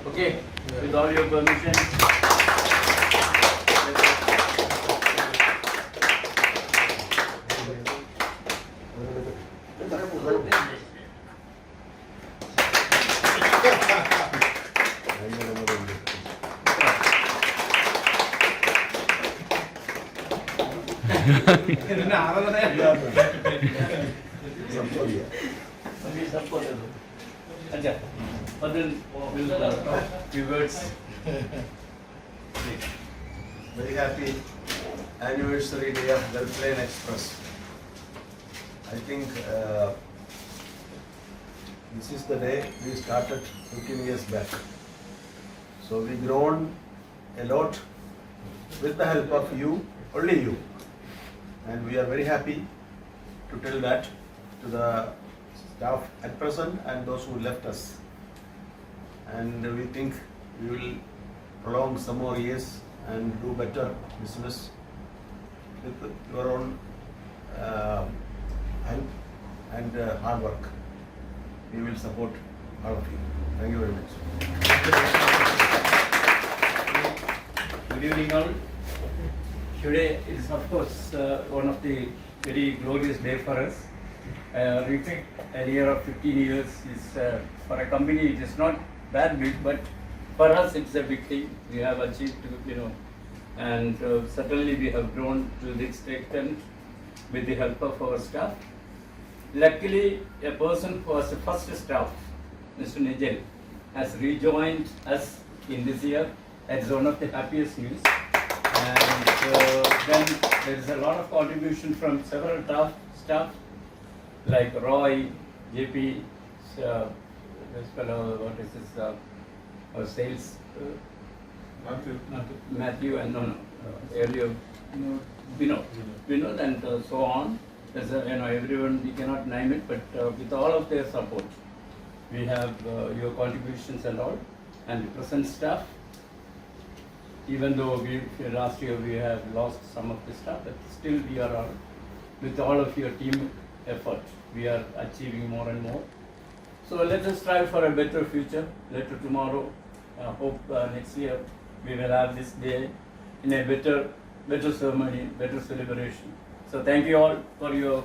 Okay, with all your permission. अच्छा, और then we'll talk few words. Very happy anniversary day of the Plane Express. I think this is the day we started 15 years back. So we grown a lot with the help of you, only you. And we are very happy to tell that to the staff at present and those who left us. And we think we will prolong some more years and do better business with your own help and hard work. We will support all of you. Thank you very much. Good evening all. Today is of course one of the very glorious day for us. We think a year of 15 years is for a company it is not that big, but for us it's a big thing. We have achieved, and certainly we have grown to this extent with the help of our staff. Luckily, a person who was the first staff, Mr. Nigel, has rejoined us in this year. That's one of the happiest news. And then there is a lot of contribution from several staff like Roy, JP, this fellow, what is this, our sales, Matthew, and earlier, Vinod, and so on. There's everyone, we cannot name it, but with all of their support, we have your contributions and all, and the present staff. Even though last year we have lost some of the staff, but still we are all, with all of your team effort, we are achieving more and more. So let us strive for a better future. Later tomorrow, hope next year we will have this day in a better ceremony, better celebration. So thank you all for your